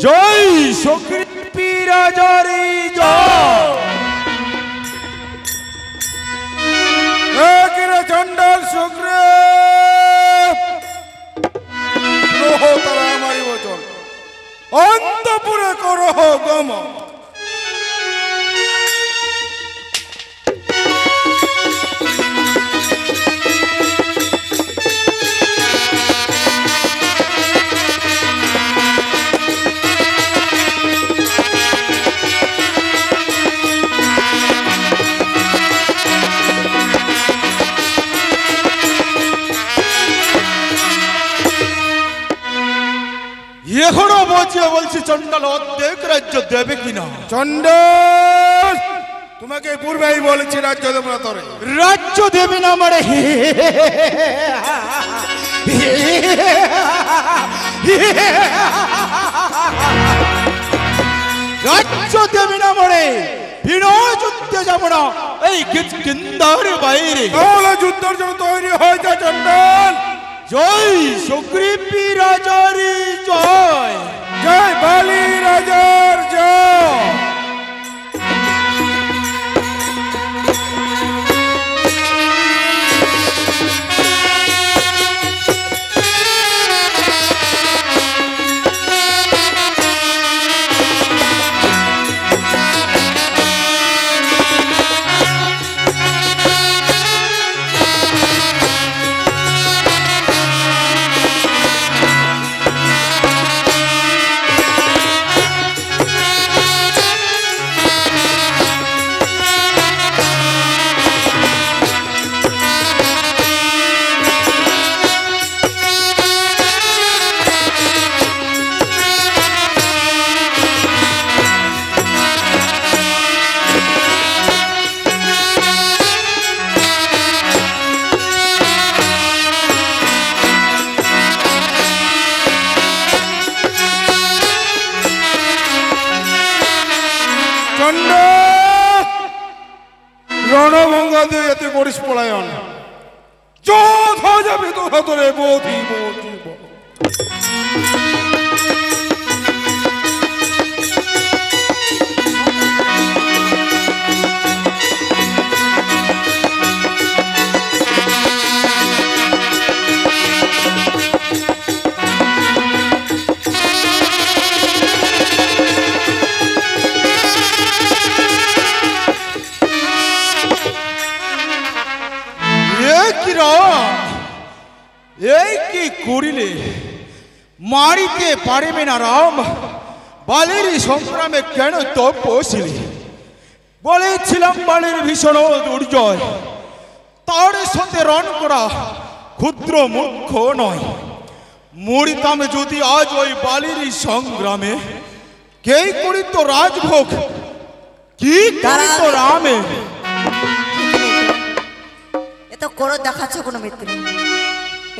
জয় সুগ্রীবী রাজারি জয়। চন্ডাল সুগ্রীব গ্রহ তারা আমারই বচন অন্তপুরে করহ গম। এখনো বলছি চন্ডাল অর্ধেক রাজ্য দেবে কিনা। চন্ডাল তোমাকে পূর্বেই বলেছি রাজ্য দেব না তোরে। রাজ্য দেবে না মানে রাজ্য দেবে না মানে বিনয় যুদ্ধে যাব না এই কিন্দার বাইরে। তাহলে যুদ্ধের জন্য তৈরি হয়ে যা চন্ডাল। জয় সুগ্রীবী রাজারি জয়। জয় বালি রাজার জয়। রণভঙ্গা দিয়ে এতে করিস পলায়ন যথা যাবে তথা তোরে বোধি বোধি। এই কি করিলে মারিতে পারিবে না রাম। বালির সংগ্রামে কেন তো বসিলি। বলেছিলাম বালির ভীষণ দুর্জয়, তার সাথে রণ করা ক্ষুদ্র মূর্খ নয়। মরিতাম যদি আজ ওই বালির সংগ্রামে, কে করিত রাজভোগ কি করিত রামে। এত করো দেখাচ্ছ কোনো মিত্র,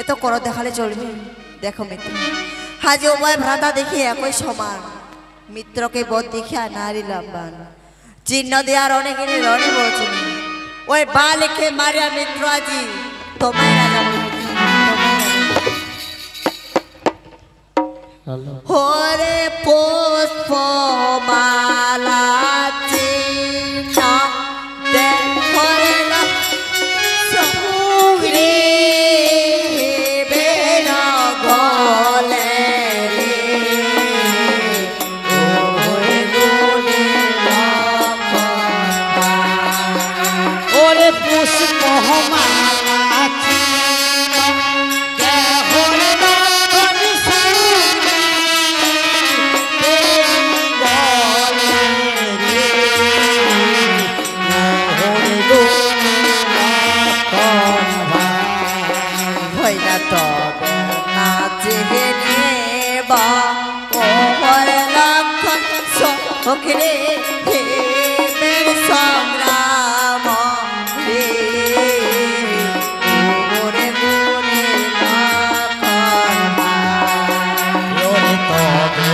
এত করো দেখালে চলবে। দেখো মিত্র, হাজি উভয় ভ্রাতা দেখি একই সমান। মিত্রকে বধ দেখিয়া নারী লাভবান, চিহ্ন দেওয়ার অনেকেরই রণে বলছেন। ওই বালিকে মারিয়া মিত্র আজি তোমায় রাজা হরে পুষ্প মালা চিহ্ন ওখরে হেমের সংগ্রাম রে ওরে গুনে ওরে তবে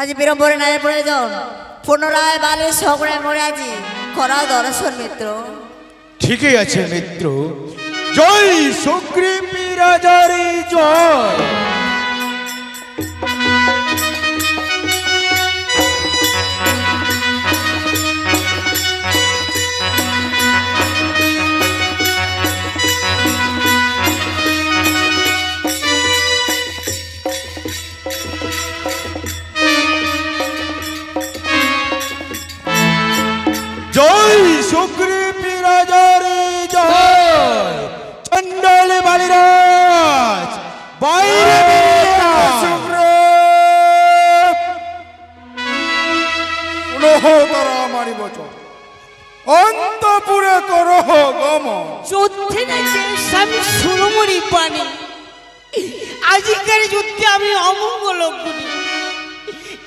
আজি বিড়ম্বরে নাই প্রয়োজন পুনরায় বালের সকলে মরে আজি করা দর্শন মিত্র। ঠিকই আছে মিত্র। জয় সুগ্রীব রাজার জয়। জয় সুগ্রীব রাজার জয়। চণ্ডাল বালিরাজ বাইরে তারা আমারই বচন অন্তপুরে করহ গমন। যুদ্ধে নাকি স্বামী সুরমণি পানি, আজিকার যুদ্ধে আমি অমঙ্গল গুণী।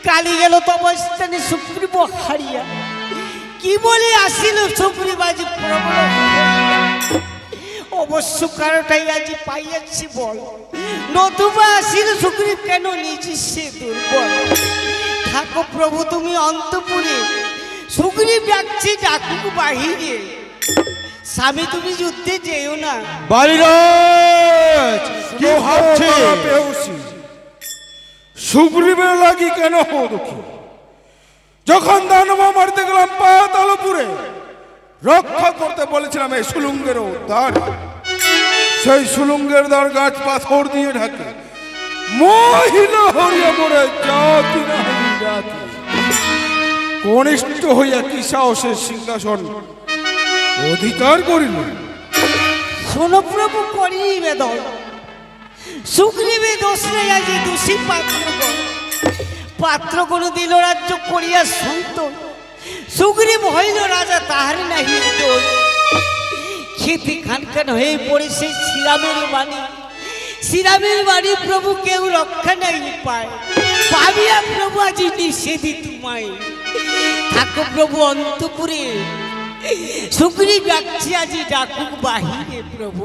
কালি গেল তবস্থানে সুগ্রীব হারিয়া, কি বলে আসিল সুগ্রীব আজি প্রবল। অবশ্য কারোটাই আজি পাইয়াছি বল, নতুবা আসিল সুগ্রীব কেন নিজে সে দুর্বল। থাকো প্রভু তুমি অন্তপুরে, সুগ্রীব ডাকছে ডাকুক বাহিরে। স্বামী তুমি যুদ্ধে যেও না। বালিরাজ কি ভাবছে? সুগ্রীবের লাগি কেন হো দুঃখী? যখন দানব মারতে গেলাম পাতালপুরে, রক্ষা করতে বলেছিলাম এই সুলুঙ্গের দ্বার। সেই সুলুঙ্গের দ্বার গাছ পাথর দিয়ে ঢাকে, মহিলা হরিয়া মরে জাতি না জাতি। কনিষ্ঠ হইয়া কি সাহসের সিংহাসন অধিকার করিল। শোনো প্রভু করিবে দল, সুগ্রীবে দোষ নেই আজি দোষী পাত্রগণ। পাত্রগণ দিল রাজ্য করিয়া সন্তোষ, সুগ্রীব হইল রাজা তাহার নাহি দোষ। খেতে খানখান হয়ে পড়ে সেই শ্রীরামের বাণী, শ্রীরামের বাণী প্রভু কেউ রক্ষা নাই পায়। পাবিয়া প্রভু আজি নিষেধি তোমায়। থাকো প্রভু অন্তপুরে, সুগ্রীব ডাকছে আজি ডাকুক বাহিরে প্রভু।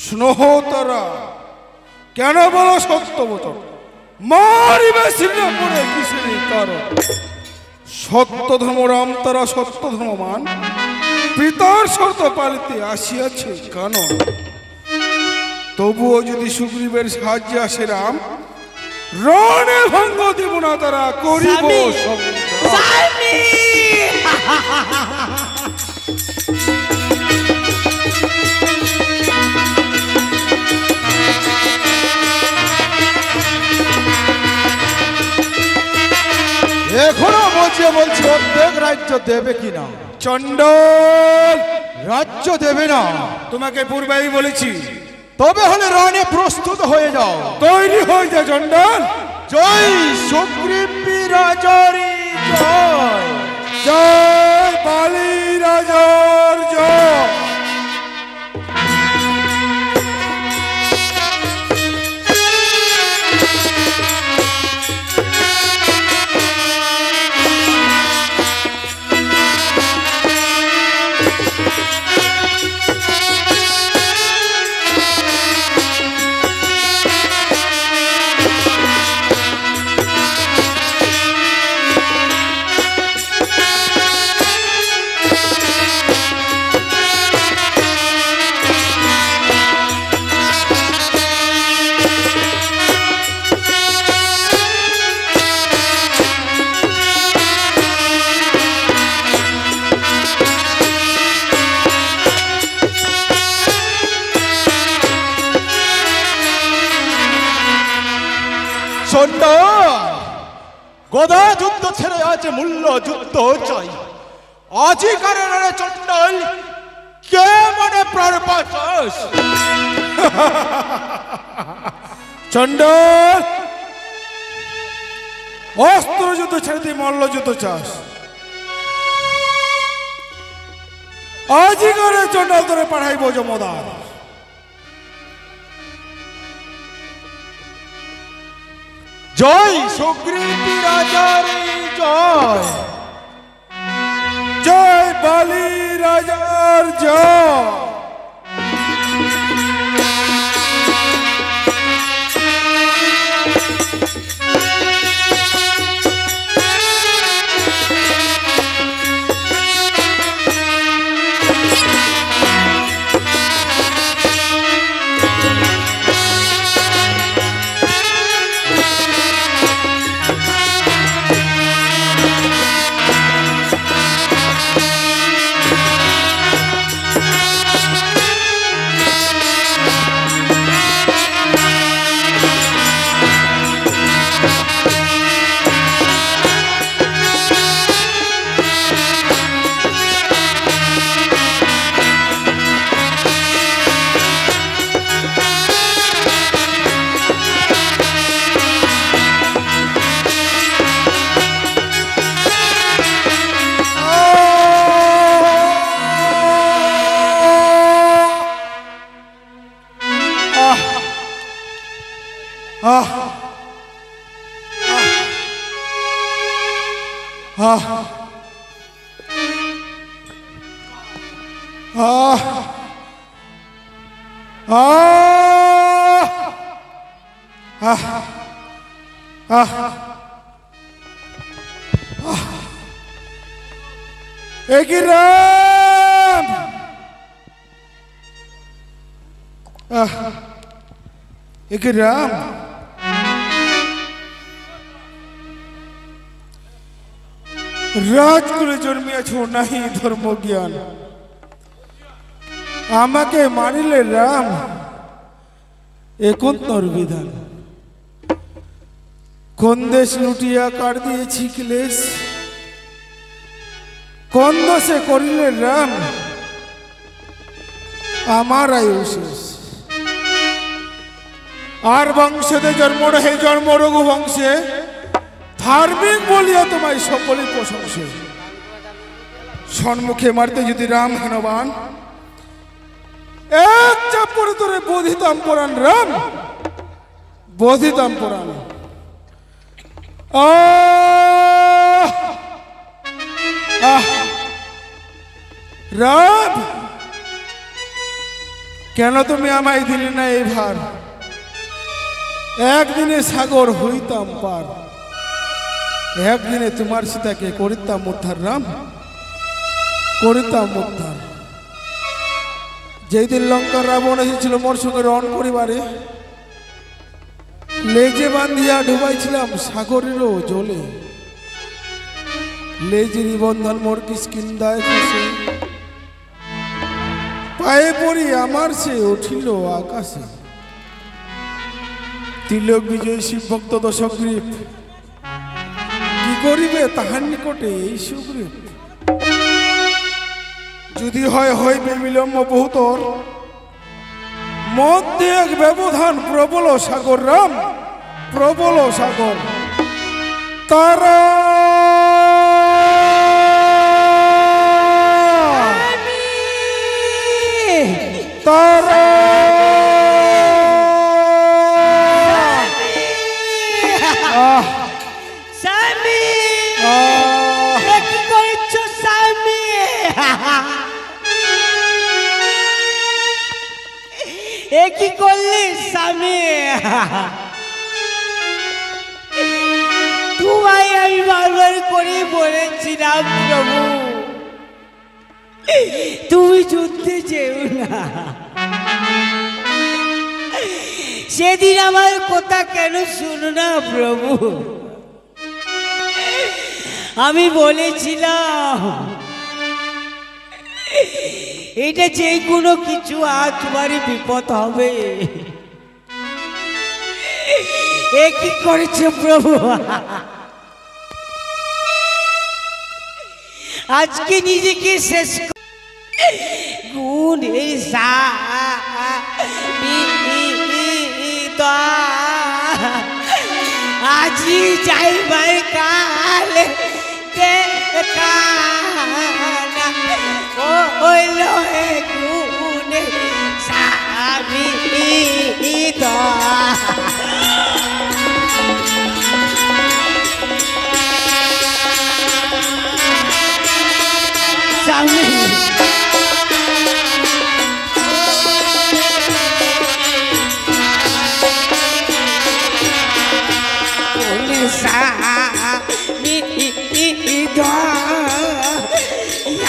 স্নেহ তারা কেন বলো সত্য বচন? মারিবে শ্রীরামপুরে কিসের কারণ? সত্য ধর্ম রাম তারা সত্য ধর্মমান, পিতার শর্ত পালিতে আসিয়াছে কানন। তবুও যদি সুগ্রীবের সাহায্যে আসে রাম, রণে ভঙ্গ দিব না তারা, করিব এখনো বলছে অর্ধেক রাজ্য দেবে কিনা? চণ্ডাল রাজ্য দেবে না। তোমাকে পূর্বেই বলেছি, তবে হলে রণে প্রস্তুত হয়ে যাও। তৈরি হয়ে যা চণ্ডাল। জয় সুগ্রীব রাজার জয়। জয় বালি রাজার জয়। গদা যুদ্ধ ছেড়ে আছে মূল্য যুদ্ধ চাই। আজি কারণে চণ্ডাল কে মনে প্রাণ পাচাস? চণ্ডাল অস্ত্র যুদ্ধ ছেড়ে দিয়ে মল্ল যুদ্ধ চাস। আজি করে চণ্ডাল ধরে পাঠাইব জমদার। জয় সুগ্রীব রাজার জয়। জয় বালি রাজার জয়। আহ আহ আহ আহ আহ एक राम एक राम রাজকুলে জন্মিয়াছ নাহি ধর্ম জ্ঞান আমাকে মানিলে রাম এখন তোর বিধান কোন দেশ লুটিয়া কার দিয়েছি ক্লেশ কোন দোষে করিলে রাম আমার আয়ু শেষ আর বংশে জন্ম রহে জন্ম রঘু বংশে ধার্মিক বলিয়া তোমায় সকলে প্রশংসে সম্মুখে মারতে যদি রাম হেনবান এক চাপ করে তোরে বোধিতাম পুরাণ রাম বোধিতাম পুরাণ রাম কেন তুমি আমায় দিলে না এই ভার একদিনে সাগর হইতাম পার একদিনে তোমার সীতাকে করিতাম উদ্ধার রাম করিতাম উদ্ধার যেই দিন লঙ্কার রাবণ এসেছিল মোর সঙ্গে রণ করিবারে লেজে বান্ধিয়া ডুবাইছিলাম সাগরেরও জলে লেজে নিবন্ধন মোর কিষ্কিন্ধায় খসে পায়ে পড়ি আমার সে উঠিল আকাশে তিলক বিজয় শিব ভক্ত দশগ্রীব কি করিবে তাহার নিকটে এই সুগ্রীব যদি হয় হইবে বিলম্ব বহুতর মধ্যে এক ব্যবধান প্রবল সাগর রাম প্রবল সাগর তারা তারা স্বামী কি করেছ স্বামী এ কি করলি স্বামী তোমায় আমি বারবার করে বলেছিলাম প্রভু তুমি যুদ্ধে যেও না সেদিন আমার কথা কেন শুনো না প্রভু আমি বলেছিলাম এটা যে কোনো কিছু আজ তোমারই বিপদ হবে এ কি করেছে প্রভু আজকে নিজেকে শেষ গুণ আজি যাইবার কাল ও হইল গুণ স্বামী স্বামী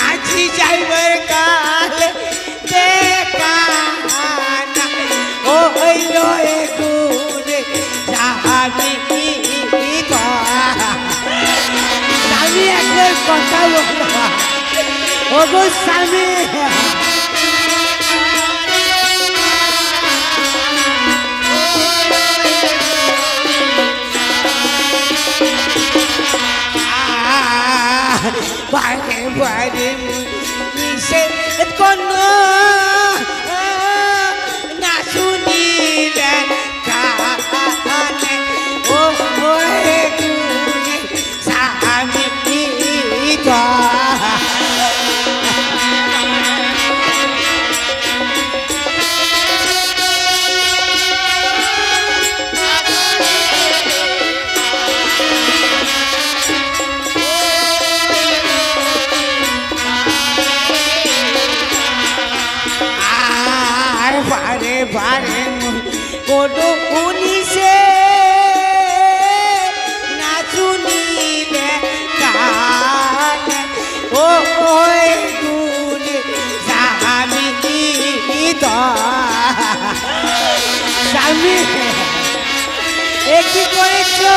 আজি যাইবার কাল দেখা ও হইল গুণ স্বামী স্বামী একবার কথা বলো ও গো স্বামী বারে বারে মিশে কোন না শুনিলেন কানে ও গুণে স্বামী এ কি করেছো?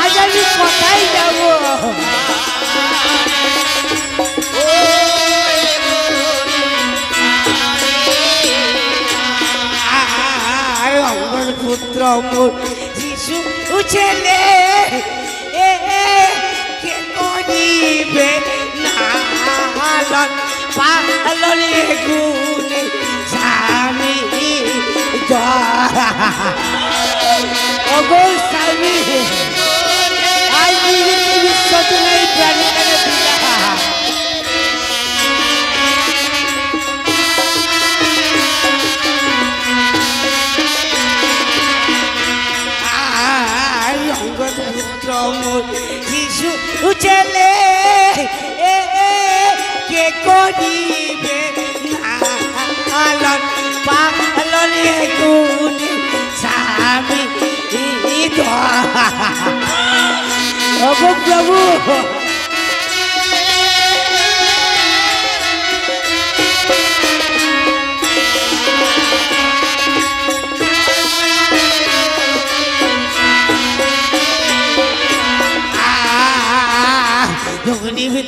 আজ আমি কোথায় যাবো? পুত্র মোর শিশু ছেলে কে করিবে নালন পালন গুণে স্বামী অগো স্বামী আজ বিশ্বত নাই প্রাণ শিশু ছেলে কে করিবে নালন পালন গুণে স্বামী প্রভু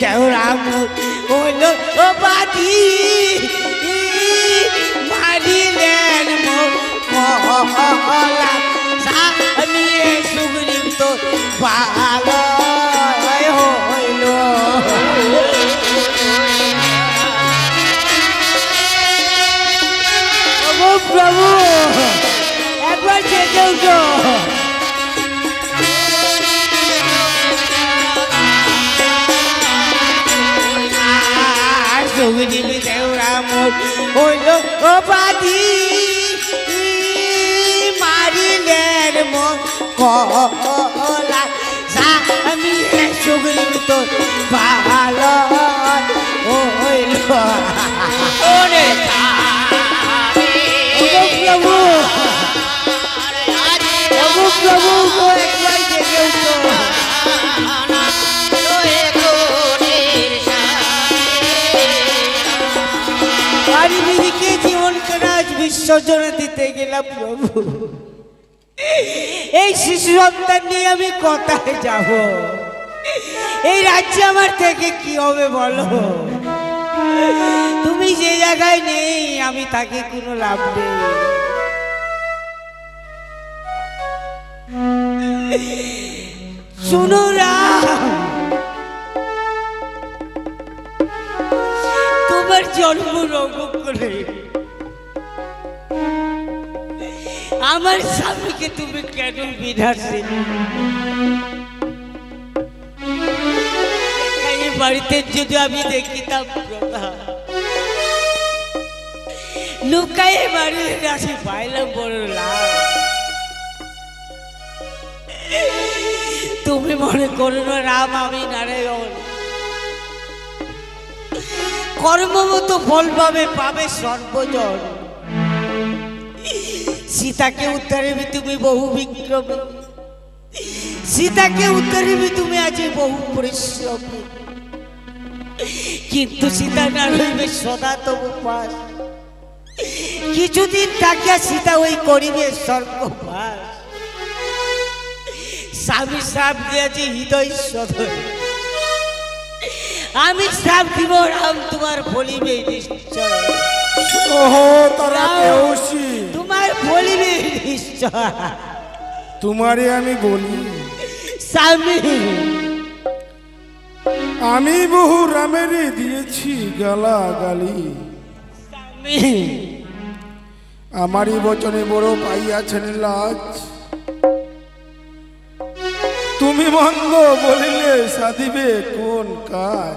দেওরাম হইল বাদি মারিলেন মহলা স্বামী সুগ্রীব তো ভালো হইল প্রভু একবার যেতেও তো সুগ্রীব দেওরাম হইল বাদি মারিলেন মহলা স্বামী সুগ্রীব তো ভালো হইল প্রভু প্রভু একবার যেতেও তো জীবনকে আজ বিসর্জনে দিতে গেলাম প্রভু এই শিশু সন্তান নিয়ে আমি কোথায় যাব? এই রাজ্যে আমার থেকে কি হবে বলো? তুমি যে জায়গায় নেই আমি তাকে কোনো লাভ নেই। শুনো রাম, তোমার জন্ম রোগ করে আমার স্বামীকে তুমি কেন বিনাশে বাড়িতে যদি আমি দেখিতাম লুকায়ে বাড়িতে আসি পাইলাম বড় লাভ। তুমি মনে করো না রাম আমি নারায়ণ, কর্মমতো ফল পাবে পাবে সর্বজন। সীতাকে উদ্ধারে তুমি বহু বিক্রমী, সীতাকে উদ্ধারে তুমি আজ বহু পরিশ্রমী, কিন্তু সীতা না রইবে সদা তবু পাশ। কিছুদিন থাকিয়া সীতা ওই করিবে স্বর্গবাস। স্বামী শ্রাপ দিয়েছে হৃদয় সদয়, আমি শ্রাপ দিব রাম তোমার ফলিবে নিশ্চয়। তোমার ফলিবে নিশ্চয়। তোমারে আমি বলি স্বামী, আমি বহু রামেরই দিয়েছি গালা গালি। স্বামী, আমারই বচনে বড় পাইয়াছেন লাজ। তুমি মন্দ বলিলে সাধিবে কোন কাজ?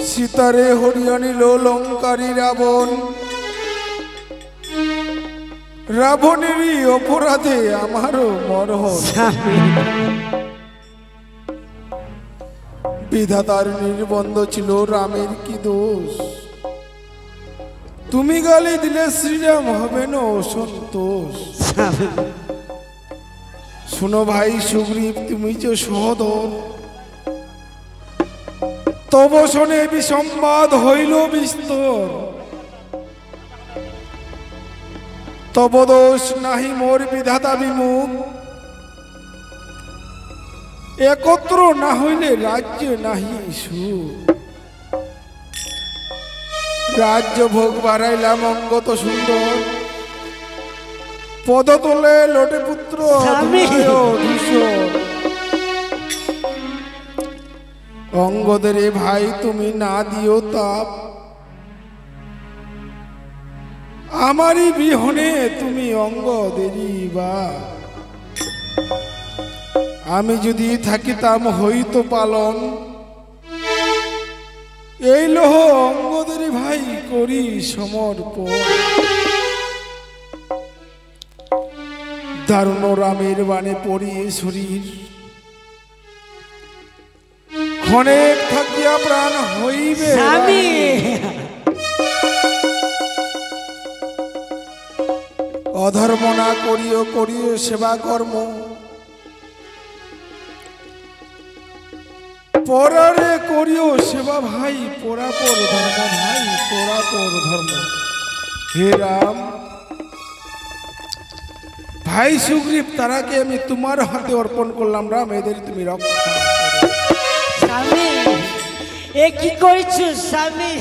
সীতারে হরিয়া নিল লঙ্কারী রাবণ, রাবণেরই অপরাধে আমারও মরণ। বিধাতার নির্বন্ধ ছিল রামের কি দোষ? তুমি গালি দিলে শ্রীরাম হবে না অসন্তোষ। শুনো ভাই সুগ্রীব, তুমি যে সহদর, তব শোনে বিসম্বাদ হইল বিস্তর। তব দোষ নাহি মোর বিধাতা বিমুখ, একত্র না হইলে রাজ্য নাহি সুখ। রাজ্য ভোগ বাড়াইলাম অঙ্গত সুন্দর, পদতলে লোটে পুত্র ধূসর। অঙ্গদের ভাই তুমি না দিও তাপ, আমারই বিহনে তুমি অঙ্গদেরই বা। আমি যদি থাকিতাম হইতো পালন, এই লোহ অঙ্গদের ভাই করি সমর্পণ। দারুণ রামের বাণে পড়িয়ে শরীর, ক্ষণেক থাকিয়া প্রাণ হইবে। অধর্ম না করিও করিও সেবা কর্ম, পরারে করিও সেবা ভাই, পরাপর ধর্ম ভাই, পরাপর ধর্ম। হে রাম, ভাই সুগ্রীব তারাকে আমি তোমার হাতে অর্পণ করলাম। রাম, এদের তুমি রক্ষা করো। স্বামী, এ কি করছো স্বামী?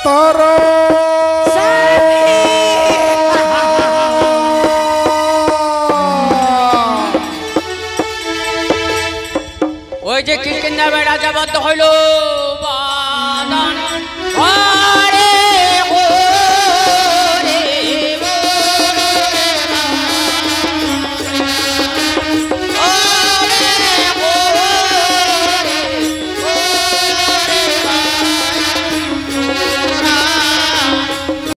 তারা ওই যে কিষ্কিন্ধার রাজা বদ্ধ হইল,